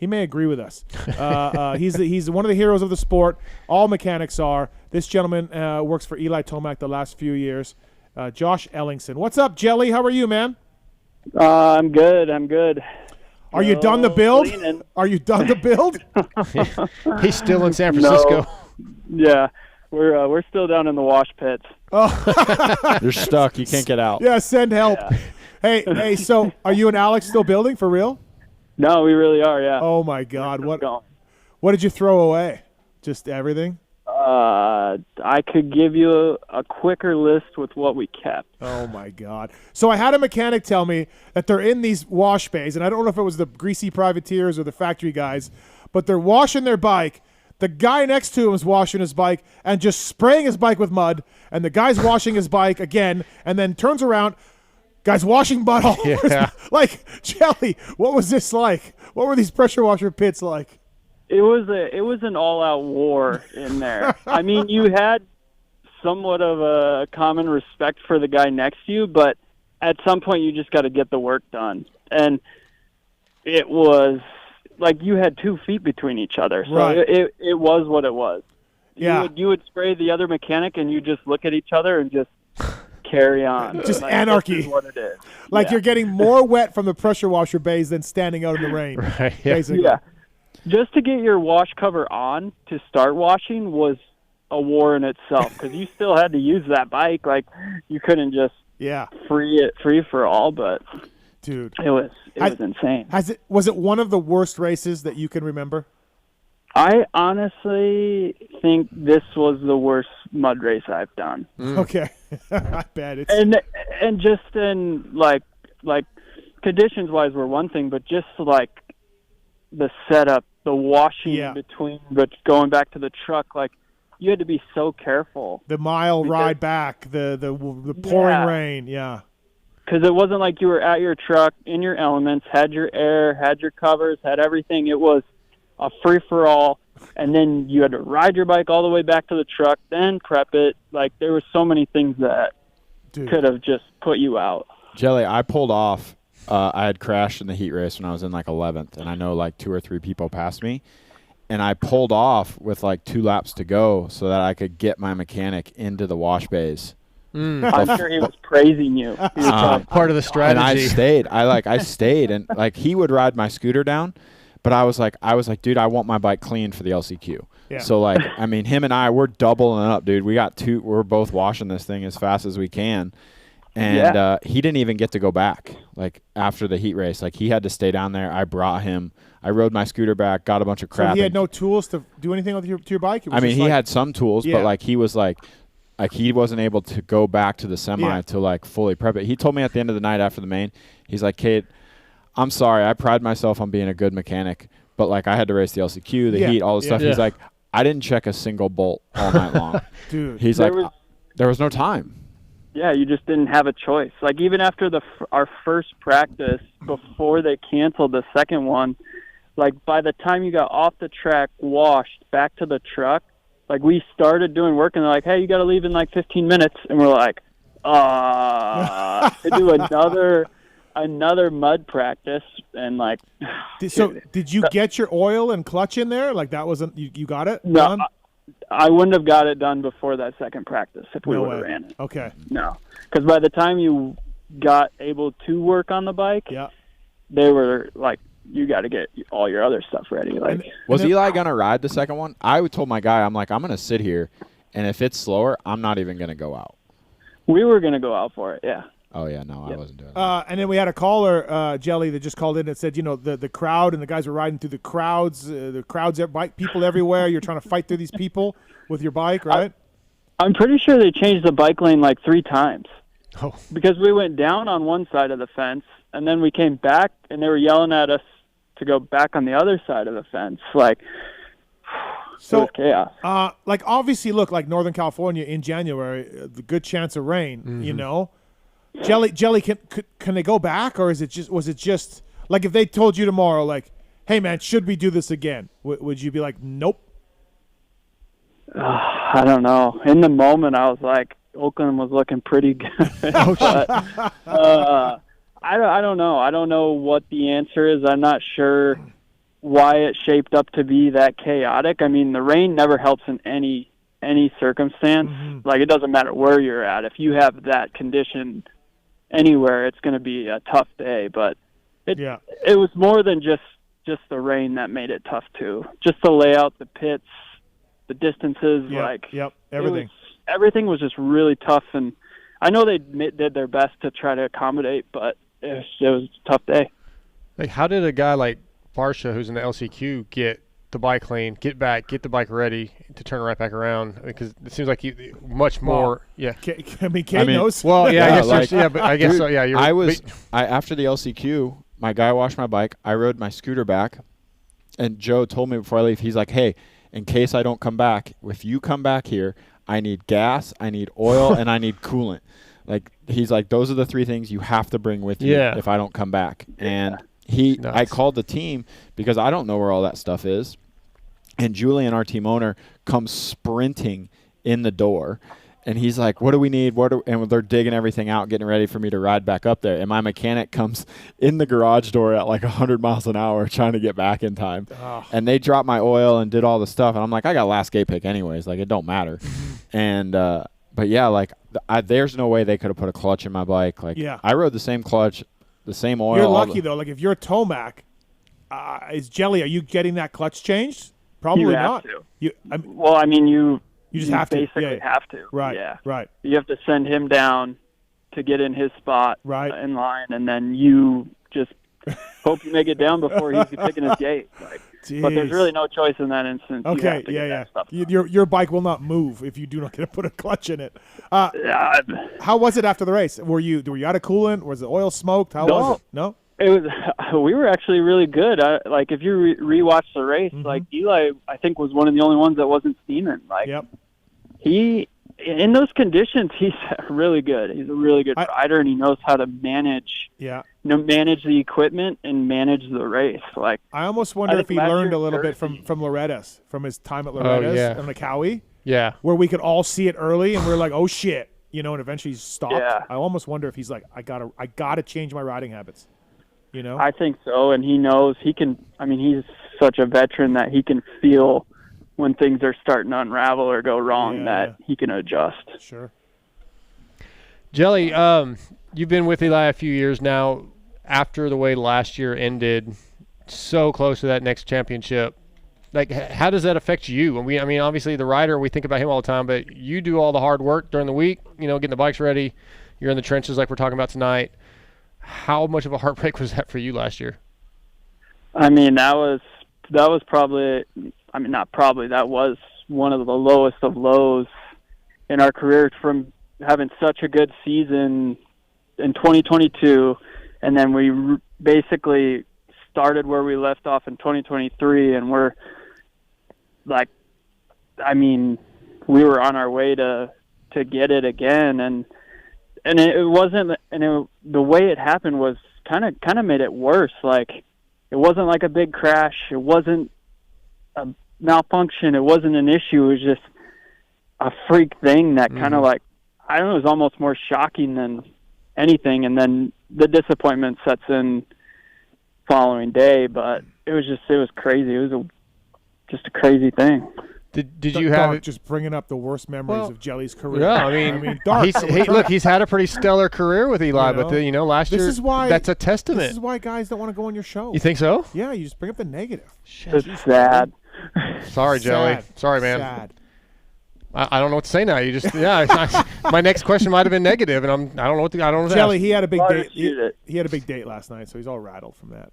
He may agree with us. He's one of the heroes of the sport. All mechanics are. This gentleman works for Eli Tomac the last few years. Josh Ellingson. What's up, Jelly? How are you, man? I'm good. Are you done to build? Are you done to build? He's still in San Francisco. No. Yeah, we're still down in the wash pits. Oh, you're stuck. You can't get out. Yeah, send help. Yeah. Hey. So, are you and Alex still building for real? No, we really are. Yeah. Oh my God! What did you throw away? Just everything? I could give you a quicker list with what we kept. Oh my God! So I had a mechanic tell me that they're in these wash bays, and I don't know if it was the greasy privateers or the factory guys, but they're washing their bike. The guy next to him is washing his bike and just spraying his bike with mud, and the guy's washing his bike again, and then turns around, guy's washing mud all over his, like, Jelly, what was this like? What were these pressure washer pits like? It was an all-out war in there. I mean, you had somewhat of a common respect for the guy next to you, but at some point you just got to get the work done. And it was like you had 2 feet between each other. So right. it was what it was. Yeah. You would spray the other mechanic and you just look at each other and just carry on. Just like, anarchy. This is what it is. Like you're getting more wet from the pressure washer bays than standing out in the rain. Right. Basically. Yeah. Just to get your wash cover on to start washing was a war in itself because you still had to use that bike. Like you couldn't just free for all. But dude, it was insane. Was it one of the worst races that you can remember? I honestly think this was the worst mud race I've done. Okay, I bet it's and just in like conditions wise were one thing, but just like the setup. The washing between, but going back to the truck, like you had to be so careful. The mile ride back, the pouring rain, Because it wasn't like you were at your truck in your elements, had your air, had your covers, had everything. It was a free for all, and then you had to ride your bike all the way back to the truck, then prep it. Like there were so many things that could have just put you out. Jelly, I pulled off. I had crashed in the heat race when I was in like 11th, and I know like 2 or 3 people passed me, and I pulled off with like 2 laps to go so that I could get my mechanic into the wash bays. I'm sure he was praising you. He was part of the strategy. And I stayed, and like he would ride my scooter down, but I was like, dude, I want my bike clean for the LCQ. Yeah. So like, I mean, him and I, we're doubling up, dude. We're both washing this thing as fast as we can. And he didn't even get to go back, like, after the heat race. Like, he had to stay down there. I brought him. I rode my scooter back, got a bunch of crap. So he had no tools to do anything with to your bike? I mean, he had some tools, but, like, he was, like he wasn't able to go back to the semi to, like, fully prep it. He told me at the end of the night after the main, he's like, Kate, I'm sorry. I pride myself on being a good mechanic, but, like, I had to race the LCQ, the heat, all this stuff. He's like, I didn't check a single bolt all night long. Dude. He's like, there was no time. Yeah, you just didn't have a choice. Like, even after our first practice, before they canceled the second one, like, by the time you got off the track, washed, back to the truck, like, we started doing work, and they're like, hey, you got to leave in, like, 15 minutes. And we're like, to do another mud practice. And, like... Did you get your oil and clutch in there? Like, that wasn't... You got it done? No, I wouldn't have got it done before that second practice if we would have ran it. Okay. No. Because by the time you got able to work on the bike, they were like, you got to get all your other stuff ready. Like, was Eli going to ride the second one? I told my guy, I'm like, I'm going to sit here, and if it's slower, I'm not even going to go out. We were going to go out for it, yeah. Oh, yeah, no, I wasn't doing that. And then we had a caller, Jelly, that just called in and said, the crowd and the guys were riding through the crowds, people everywhere. You're trying to fight through these people with your bike, right? I'm pretty sure they changed the bike lane like 3 times. Oh. Because we went down on one side of the fence, and then we came back, and they were yelling at us to go back on the other side of the fence. Like, it was chaos. Like, obviously, look, like Northern California in January, the good chance of rain, you know? Jelly, can they go back, or was it just like if they told you tomorrow, like, hey man, should we do this again? Would you be like, nope? I don't know. In the moment, I was like, Oakland was looking pretty good. But, I don't know. I don't know what the answer is. I'm not sure why it shaped up to be that chaotic. I mean, the rain never helps in any circumstance. Mm-hmm. Like, it doesn't matter where you're at. If you have that condition anywhere, it's going to be a tough day. But it was more than just the rain that made it tough too. Just to lay out the pits, the distances, everything was just really tough. And I know they did their best to try to accommodate, but it was a tough day. Like, how did a guy like Barsha, who's in the LCQ, get the bike clean, get back, get the bike ready to turn right back around? Because it seems like he much more. Kate knows. Well, yeah, but I guess dude, so. Yeah, after the LCQ, my guy washed my bike. I rode my scooter back, and Joe told me before I leave, he's like, "Hey, in case I don't come back, if you come back here, I need gas, I need oil, and I need coolant." Like, he's like, those are the 3 things you have to bring with you if I don't come back. And I called the team because I don't know where all that stuff is. And Julian, our team owner, comes sprinting in the door. And he's like, what do we need? And they're digging everything out, getting ready for me to ride back up there. And my mechanic comes in the garage door at like 100 miles an hour trying to get back in time. Oh. And they dropped my oil and did all the stuff. And I'm like, I got last skate pick anyways. Like, it don't matter. And but, yeah, like, there's no way they could have put a clutch in my bike. Like, I rode the same clutch, the same oil. You're lucky, though. Like, if you're a Tomac, is Jelly, are you getting that clutch changed? Probably not. You have to. Well, I mean, you just have to. Basically have to. Right. Yeah. Right. You have to send him down to get in his spot in line, and then you just hope you make it down before he's picking his gate. Like, but there's really no choice in that instance. Okay. Your bike will not move if you do not get to put a clutch in it. How was it after the race? Were you out of coolant? Was the oil smoked? How was it? No. It was. We were actually really good. Like, if you rewatch the race, like, Eli, I think, was one of the only ones that wasn't steaming. Like, he, in those conditions, he's really good. He's a really good rider, and he knows how to manage. Manage the equipment and manage the race. Like, I almost wonder if he learned a little bit from Loretta's, from his time at Loretta's and the Cowie. Yeah, where we could all see it early, and we are like, oh shit, and eventually he stopped. Yeah. I almost wonder if he's like, I gotta change my riding habits. I think so, and he knows he can. I mean, he's such a veteran that he can feel when things are starting to unravel or go wrong, that he can adjust. Sure. Jelly, you've been with Eli a few years now. After the way last year ended, so close to that next championship, like, how does that affect you? And I mean, obviously the rider, we think about him all the time, but you do all the hard work during the week, getting the bikes ready. You're in the trenches like we're talking about tonight. How much of a heartbreak was that for you last year? I mean, that was probably, I mean, not probably, that was one of the lowest of lows in our career, from having such a good season in 2022, and then we basically started where we left off in 2023, and we're like, I mean, we were on our way to get it again, and it wasn't, and the way it happened was kind of made it worse. Like, it wasn't like a big crash, it wasn't a malfunction, it wasn't an issue, it was just a freak thing that kind of, like, I don't know, it was almost more shocking than anything. And then the disappointment sets in following day, but it was crazy. It was just a crazy thing. Did you have just bringing up the worst memories of Jelly's career? Yeah, I mean, Dark. He's had a pretty stellar career with Eli, but last year, that's a testament. This is why guys don't want to go on your show. You think so? Yeah, you just bring up the negative. It's sad. Sorry, Jelly. Sorry, man. Sad. I don't know what to say now. You just my next question might have been negative, and I don't know what to Jelly, ask. he had a big date. He had a big date last night, so he's all rattled from that.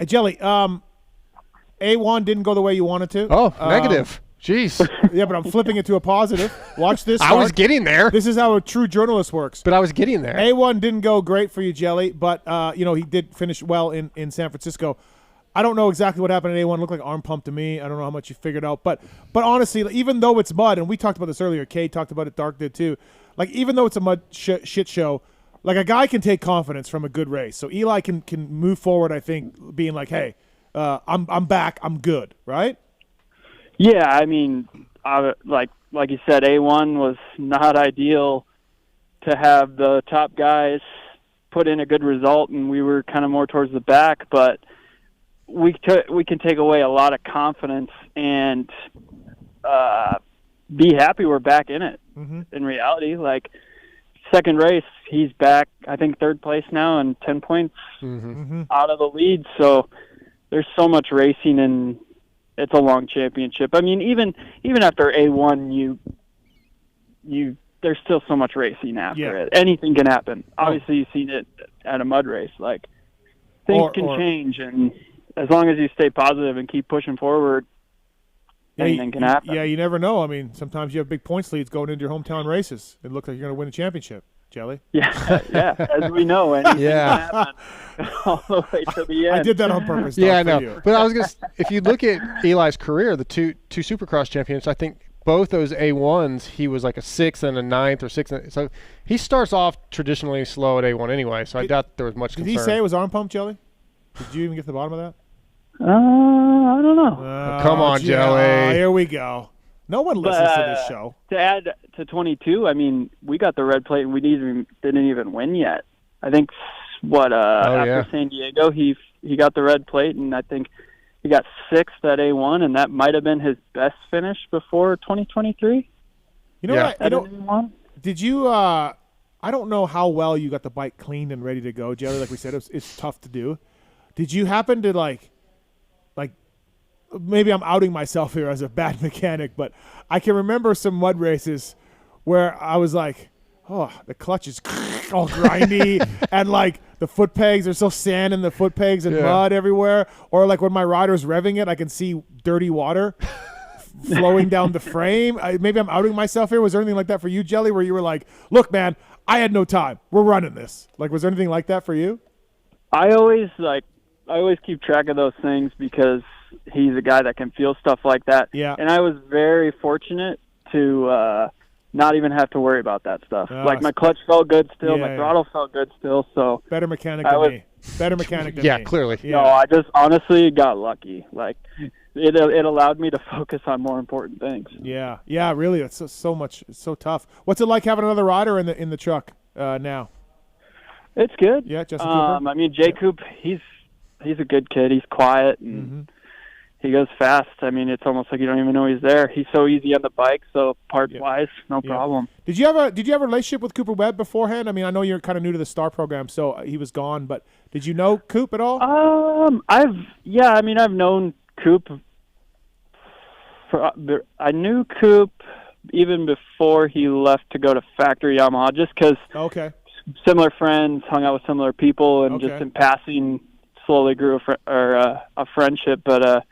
Jelly, A1 didn't go the way you wanted to. Oh, negative. Jeez. Yeah, but I'm flipping it to a positive. Watch this. I was getting there. This is how a true journalist works. But I was getting there. A1 didn't go great for you, Jelly, but he did finish well in San Francisco. I don't know exactly what happened at A1. It looked like arm pump to me. I don't know how much you figured out. But honestly, even though it's mud, and we talked about this earlier, Kay talked about it, Dark did too, like, even though it's a mud shit show, like, a guy can take confidence from a good race. So Eli can move forward, I think, being like, hey, I'm back, I'm good, right? Yeah, I mean, like you said, A1 was not ideal to have the top guys put in a good result, and we were kind of more towards the back, but we can take away a lot of confidence and be happy we're back in it. In reality, like, second race, he's back, I think, third place now and 10 points out of the lead. So there's so much racing, and it's a long championship. I mean, even after A1, there's still so much racing after it. Anything can happen. Obviously, you've seen it at a mud race. Like, things can change, and as long as you stay positive and keep pushing forward, anything can happen. Yeah, you never know. I mean, sometimes you have big points leads going into your hometown races. It looks like you're going to win a championship, Jelly. Yeah, as we know, anything can happen all the way to the end. I did that on purpose. Yeah, I know. But I was going to – if you look at Eli's career, the two Supercross champions, I think both those A1s, he was like a 6th and a 9th or 6th. So he starts off traditionally slow at A1 anyway, so I doubt there was much concern. Did he say it was arm pump, Jelly? Did you even get to the bottom of that? I don't know. Come on, Jelly. Here we go. No one listens to this show. To add to 22, I mean, we got the red plate and we didn't even win yet. I think after San Diego, he got the red plate, and I think he got 6th at A1, and that might have been his best finish before 2023. You know what? Did you? I don't know how well you got the bike cleaned and ready to go, Jelly. Like we said, it's tough to do. Did you happen to like? Maybe I'm outing myself here as a bad mechanic, but I can remember some mud races where I was like, oh, the clutch is all grindy and like the foot pegs, there's still sand in the foot pegs and mud everywhere. Or like when my rider's revving it, I can see dirty water flowing down the frame. Maybe I'm outing myself here. Was there anything like that for you, Jelly, where you were like, look, man, I had no time. We're running this. Like, was there anything like that for you? I always keep track of those things because he's a guy that can feel stuff like that. Yeah. And I was very fortunate to not even have to worry about that stuff. Like, my clutch felt good still, my throttle felt good still. So better mechanic than me. Better mechanic than me. Yeah, clearly. Yeah. No, I just honestly got lucky. Like, it allowed me to focus on more important things. Yeah. Yeah, really. It's so much. It's so tough. What's it like having another rider in the truck now? It's good. Yeah, Justin Cooper. I mean, Jay Coop, he's a good kid. He's quiet and he goes fast. I mean, it's almost like you don't even know he's there. He's so easy on the bike, so parts-wise, no problem. Did you have a relationship with Cooper Webb beforehand? I mean, I know you're kind of new to the Star program, so he was gone, but did you know Coop at all? I've known Coop. I knew Coop even before he left to go to Factory Yamaha, just because similar friends, hung out with similar people, and just in passing slowly grew a friendship. But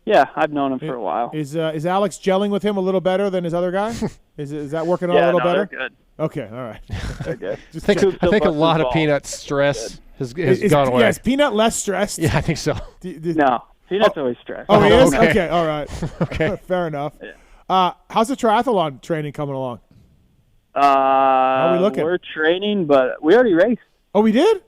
yeah, I've known him for a while. Is Alex gelling with him a little better than his other guy? Is that working on a little better? They're good. Okay, all right. They're good. I think a lot of Peanut's stress has gone away. Yeah, is Peanut less stressed? Yeah, I think so. No, Peanut's always stressed. Oh, he is? Okay, all right. Okay. Fair enough. Yeah. How's the triathlon training coming along? How are we looking? We're training, but we already raced. Oh, we did?